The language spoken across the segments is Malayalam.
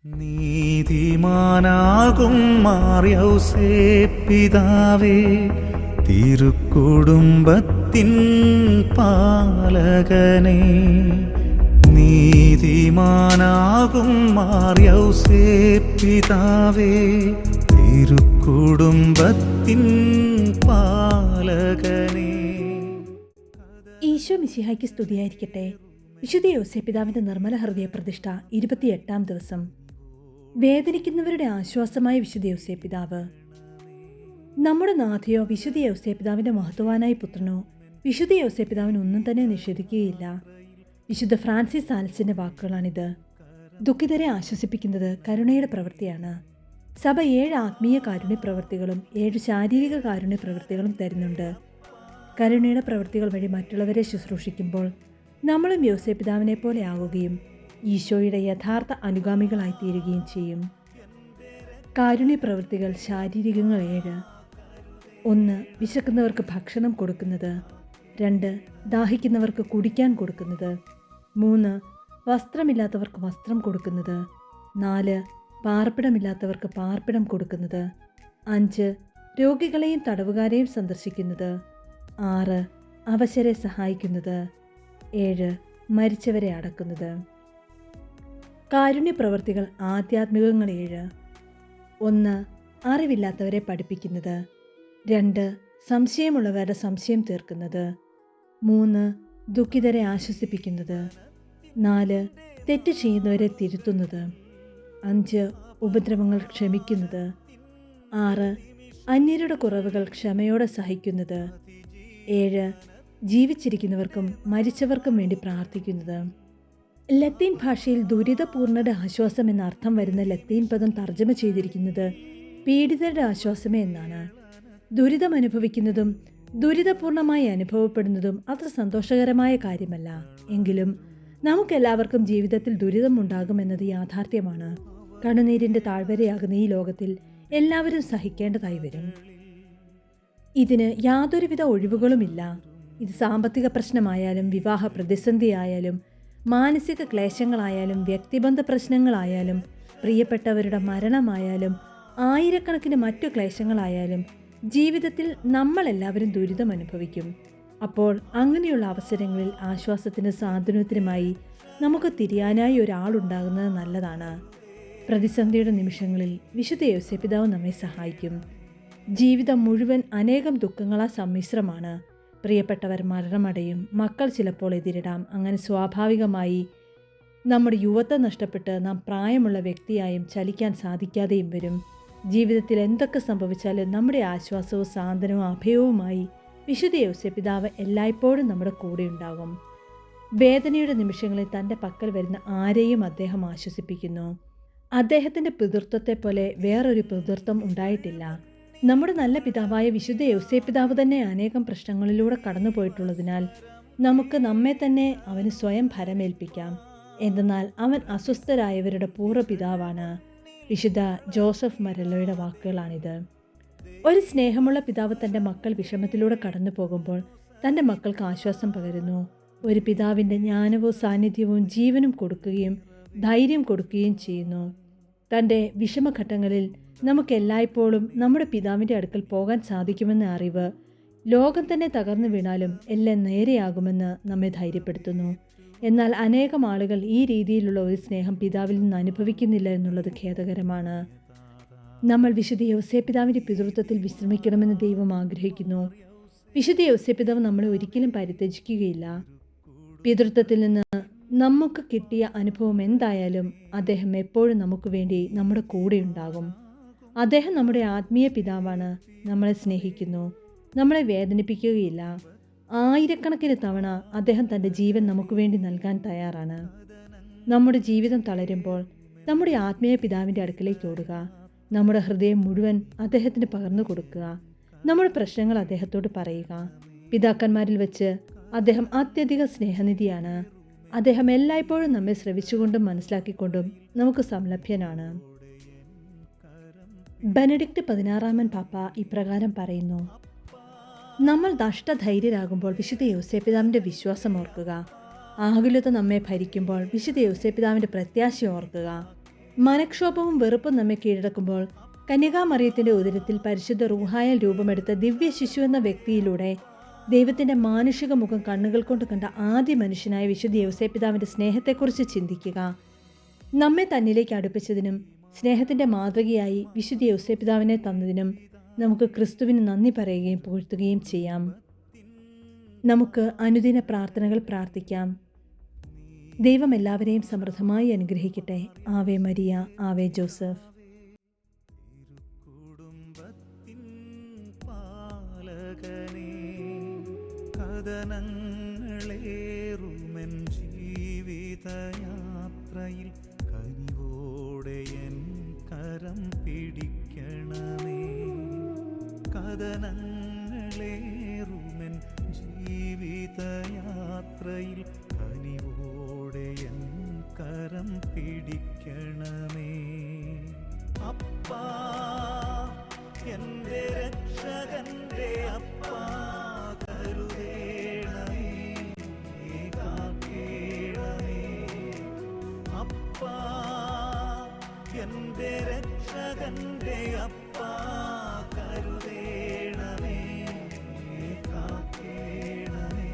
നീതിമാനാകും മാർയൗസേപ്പിതാവേ, തിരുക്കുടുംബത്തിൻ പാലകനേ. നീതിമാനാകും മാർയൗസേപ്പിതാവേ, തിരുക്കുടുംബത്തിൻ പാലകനേ. ഈശോ മിശിഹായ്ക്ക് സ്തുതിയായിരിക്കട്ടെ. വിശുദ്ധ യോസേപ്പിതാവിന്റെ നിർമ്മല ഹൃദയ പ്രതിഷ്ഠ 28-ാം ദിവസം. വേദനിക്കുന്നവരുടെ ആശ്വാസമായ വിശുദ്ധ യോസേപ്പിതാവ്. നമ്മുടെ നാഥയോ വിശുദ്ധ യോസേപ്പിതാവിന്റെ മഹത്വവാനായ പുത്രനോ വിശുദ്ധ യോസേപ്പിതാവിന് ഒന്നും തന്നെ നിഷേധിക്കുകയില്ല. വിശുദ്ധ ഫ്രാൻസിസ് സാൽസിന്റെ വാക്കുകളാണിത്. ദുഃഖിതരെ ആശ്വസിപ്പിക്കുന്നത് കരുണയുടെ പ്രവൃത്തിയാണ്. സഭ 7 ആത്മീയ കാരുണ്യ പ്രവൃത്തികളും 7 ശാരീരിക കാരുണ്യ പ്രവൃത്തികളും തരുന്നുണ്ട്. കരുണയുടെ പ്രവൃത്തികൾ വഴി മറ്റുള്ളവരെ ശുശ്രൂഷിക്കുമ്പോൾ നമ്മളും യോസേപ്പിതാവിനെ പോലെ ആവുകയും ഈശോയുടെ യഥാർത്ഥ അനുഗാമികളായി തീരുകയും ചെയ്യും. കാരുണ്യ പ്രവൃത്തികൾ ശാരീരികങ്ങൾ 7. 1. വിശക്കുന്നവർക്ക് ഭക്ഷണം കൊടുക്കുന്നത്. 2. ദാഹിക്കുന്നവർക്ക് കുടിക്കാൻ കൊടുക്കുന്നത്. 3. വസ്ത്രമില്ലാത്തവർക്ക് വസ്ത്രം കൊടുക്കുന്നത്. 4. പാർപ്പിടമില്ലാത്തവർക്ക് പാർപ്പിടം കൊടുക്കുന്നത്. 5. രോഗികളെയും തടവുകാരെയും സന്ദർശിക്കുന്നത്. 6. അവശരെ സഹായിക്കുന്നത്. 7. മരിച്ചവരെ അടക്കുന്നത്. കാരുണ്യ പ്രവർത്തികൾ ആധ്യാത്മികങ്ങൾ 7. 1. അറിവില്ലാത്തവരെ പഠിപ്പിക്കുന്നത്. 2. സംശയമുള്ളവരുടെ സംശയം തീർക്കുന്നത്. 3. ദുഃഖിതരെ ആശ്വസിപ്പിക്കുന്നത്. 4. തെറ്റ് ചെയ്യുന്നവരെ തിരുത്തുന്നത്. 5. ഉപദ്രവങ്ങൾ ക്ഷമിക്കുന്നത്. 6. അന്യരുടെ കുറവുകൾ ക്ഷമയോടെ സഹിക്കുന്നത്. 7. ജീവിച്ചിരിക്കുന്നവർക്കും മരിച്ചവർക്കും വേണ്ടി പ്രാർത്ഥിക്കുന്നത്. ലത്തീൻ ഭാഷയിൽ ദുരിതപൂർണ്ണരുടെ ആശ്വാസം എന്ന അർത്ഥം വരുന്ന ലത്തീൻ പദം തർജ്ജമ ചെയ്തിരിക്കുന്നത് പീഡിതരുടെ ആശ്വാസമേ എന്നാണ്. ദുരിതം അനുഭവിക്കുന്നതും ദുരിതപൂർണമായി അനുഭവപ്പെടുന്നതും അത്ര സന്തോഷകരമായ കാര്യമല്ല. എങ്കിലും നമുക്കെല്ലാവർക്കും ജീവിതത്തിൽ ദുരിതമുണ്ടാകുമെന്നത് യാഥാർത്ഥ്യമാണ്. കണ്ണുനീരിൻ്റെ താഴ്വരയാകുന്ന ഈ ലോകത്തിൽ എല്ലാവരും സഹിക്കേണ്ടതായി വരും. ഇതിന് യാതൊരുവിധ ഒഴിവുകളുമില്ല. ഇത് സാമ്പത്തിക പ്രശ്നമായാലും വിവാഹ പ്രതിസന്ധിയായാലും മാനസിക ക്ലേശങ്ങളായാലും വ്യക്തിബന്ധ പ്രശ്നങ്ങളായാലും പ്രിയപ്പെട്ടവരുടെ മരണമായാലും ആയിരക്കണക്കിന് മറ്റു ക്ലേശങ്ങളായാലും ജീവിതത്തിൽ നമ്മളെല്ലാവരും ദുരിതം അനുഭവിക്കും. അപ്പോൾ അങ്ങനെയുള്ള അവസരങ്ങളിൽ ആശ്വാസത്തിന് സാന്ത്വനത്തിനുമായി നമുക്ക് തിരിയാനായി ഒരാളുണ്ടാകുന്നത് നല്ലതാണ്. പ്രതിസന്ധിയുടെ നിമിഷങ്ങളിൽ വിശുദ്ധ യോസേപ്പിതാവ് നമ്മെ സഹായിക്കും. ജീവിതം മുഴുവൻ അനേകം ദുഃഖങ്ങളാൽ സമ്മിശ്രമാണ്. പ്രിയപ്പെട്ടവർ മരണമടയും, മക്കൾ ചിലപ്പോൾ എതിരിടാം. അങ്ങനെ സ്വാഭാവികമായി നമ്മുടെ യുവത്വം നഷ്ടപ്പെട്ട് നാം പ്രായമുള്ള വ്യക്തിയായും ചലിക്കാൻ സാധിക്കാതെയും വരും. ജീവിതത്തിൽ എന്തൊക്കെ സംഭവിച്ചാലും നമ്മുടെ ആശ്വാസവും സാന്ത്വനവും അഭയവുമായി വിശുദ്ധ യോസേപ്പിതാവ് എല്ലായ്പ്പോഴും നമ്മുടെ കൂടെ ഉണ്ടാകും. വേദനയുടെ നിമിഷങ്ങളിൽ തൻ്റെ പക്കൽ വരുന്ന ആരെയും അദ്ദേഹം ആശ്വസിപ്പിക്കുന്നു. അദ്ദേഹത്തിൻ്റെ പിതൃത്വത്തെ പോലെ വേറൊരു പിതൃത്വം ഉണ്ടായിട്ടില്ല. നമ്മുടെ നല്ല പിതാവായ വിശുദ്ധ യോസേപ്പിതാവ് തന്നെ അനേകം പ്രശ്നങ്ങളിലൂടെ കടന്നുപോയിട്ടുള്ളതിനാൽ നമുക്ക് നമ്മെ തന്നെ അവന് സ്വയം ഭരമേൽപ്പിക്കാം. എന്തെന്നാൽ അവൻ അസ്വസ്ഥരായവരുടെ പൂർവ്വപിതാവാണ്. വിശുദ്ധ ജോസഫ് മരല്ലോയുടെ വാക്കുകളാണിത്. ഒരു സ്നേഹമുള്ള പിതാവ് തൻ്റെ മക്കൾ വിഷമത്തിലൂടെ കടന്നു പോകുമ്പോൾ തൻ്റെ മക്കൾക്ക് ആശ്വാസം പകരുന്നു. ഒരു പിതാവിൻ്റെ ജ്ഞാനവും സാന്നിധ്യവും ജീവനും കൊടുക്കുകയും ധൈര്യം കൊടുക്കുകയും ചെയ്യുന്നു. തൻ്റെ വിഷമഘട്ടങ്ങളിൽ നമുക്ക് എല്ലായ്പ്പോഴും നമ്മുടെ പിതാവിൻ്റെ അടുക്കൽ പോകാൻ സാധിക്കുമെന്ന അറിവ് ലോകം തന്നെ തകർന്നു വീണാലും എല്ലാം നേരെയാകുമെന്ന് നമ്മെ ധൈര്യപ്പെടുത്തുന്നു. എന്നാൽ അനേകം ആളുകൾ ഈ രീതിയിലുള്ള ഒരു സ്നേഹം പിതാവിൽ നിന്ന് അനുഭവിക്കുന്നില്ല എന്നുള്ളത് ഖേദകരമാണ്. നമ്മൾ വിശുദ്ധ യോസേപ്പിതാവിൻ്റെ പിതൃത്വത്തിൽ വിശ്രമിക്കണമെന്ന് ദൈവം ആഗ്രഹിക്കുന്നു. വിശുദ്ധ യോസേപ്പിതാവ് നമ്മളെ ഒരിക്കലും പരിത്യജിക്കുകയില്ല. പിതൃത്വത്തിൽ നിന്ന് നമുക്ക് കിട്ടിയ അനുഭവം എന്തായാലും അദ്ദേഹം എപ്പോഴും നമുക്ക് വേണ്ടി നമ്മുടെ കൂടെ ഉണ്ടാകും. അദ്ദേഹം നമ്മുടെ ആത്മീയ പിതാവാണ്. നമ്മളെ സ്നേഹിക്കുന്നു, നമ്മളെ വേദനിപ്പിക്കുകയില്ല. ആയിരക്കണക്കിന് തവണ അദ്ദേഹം തൻ്റെ ജീവൻ നമുക്ക് വേണ്ടി നൽകാൻ തയ്യാറാണ്. നമ്മുടെ ജീവിതം തളരുമ്പോൾ നമ്മുടെ ആത്മീയ പിതാവിൻ്റെ അടുക്കലേക്ക് ഓടുക. നമ്മുടെ ഹൃദയം മുഴുവൻ അദ്ദേഹത്തിന് പകർന്നു കൊടുക്കുക. നമ്മുടെ പ്രശ്നങ്ങൾ അദ്ദേഹത്തോട് പറയുക. പിതാക്കന്മാരിൽ വെച്ച് അദ്ദേഹം അത്യധിക സ്നേഹനിധിയാണ്. അദ്ദേഹം എല്ലായ്പ്പോഴും നമ്മെ ശ്രവിച്ചുകൊണ്ടും മനസ്സിലാക്കിക്കൊണ്ടും നമുക്ക് സംലഭ്യനാണ്. ബെനഡിക്ട് 16 പാപ്പ ഇപ്രകാരം പറയുന്നു: നമ്മൾ നഷ്ടധൈര്യരാകുമ്പോൾ വിശുദ്ധ യോസേപ്പിതാവിൻ്റെ വിശ്വാസം ഓർക്കുക. ആകുലത നമ്മെ ഭരിക്കുമ്പോൾ വിശുദ്ധ യോസേപ്പിതാവിൻ്റെ പ്രത്യാശ ഓർക്കുക. മനക്ഷോഭവും വെറുപ്പും നമ്മെ കീഴടക്കുമ്പോൾ കന്യകാമറിയത്തിന്റെ ഉദരത്തിൽ പരിശുദ്ധ റൂഹായാൽ രൂപമെടുത്ത ദിവ്യ ശിശു എന്ന വ്യക്തിയിലൂടെ ദൈവത്തിന്റെ മാനുഷിക മുഖം കണ്ണുകൾ കൊണ്ട് കണ്ട ആദ്യ മനുഷ്യനായ വിശുദ്ധ യൗസേപ്പിതാവിന്റെ സ്നേഹത്തെക്കുറിച്ച് ചിന്തിക്കുക. നമ്മെ തന്നിലേക്ക് അടുപ്പിച്ചതിനും സ്നേഹത്തിന്റെ മാതൃകയായി വിശുദ്ധ യൗസേപ്പിതാവിനെ തന്നതിനും നമുക്ക് ക്രിസ്തുവിന് നന്ദി പറയുകയും പുകഴ്ത്തുകയും ചെയ്യാം. നമുക്ക് അനുദിന പ്രാർത്ഥനകൾ പ്രാർത്ഥിക്കാം. ദൈവം എല്ലാവരെയും സമൃദ്ധമായി അനുഗ്രഹിക്കട്ടെ. ആവേ മരിയ, ആവേ ജോസഫ്. കുടുംബത്തിൻ പാലകനേ, കഥനങ്ങളേറുമെൻ ജീവിതയാത്രയിൽ കനിവോടെ എൻ കരം പിടിക്കണമേ. കഥനങ്ങളേറുമെൻ ജീവിതയാത്രയിൽ കനിവോടെ എൻ കരം പിടിക്കണമേ. അപ്പാ, എൻ്റെ രക്ഷകന്റെ അപ്പാ, കരുതേണമേ, കാക്കേണമേ. അപ്പാ, എൻ്റെ രക്ഷകന്റെ അപ്പാ, കരുതേണമേ, കാക്കേണമേ.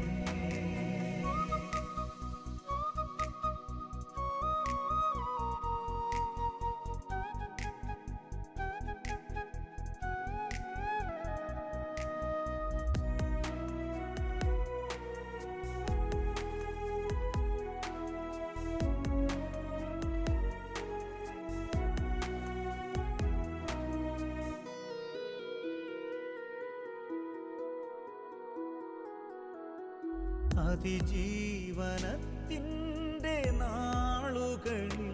അതിജീവനത്തിൻ്റെ നാളുകളിൽ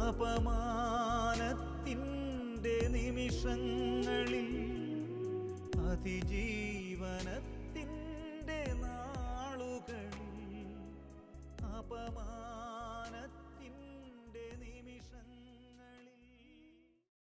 അപമാനത്തിൻ്റെ നിമിഷങ്ങളിൽ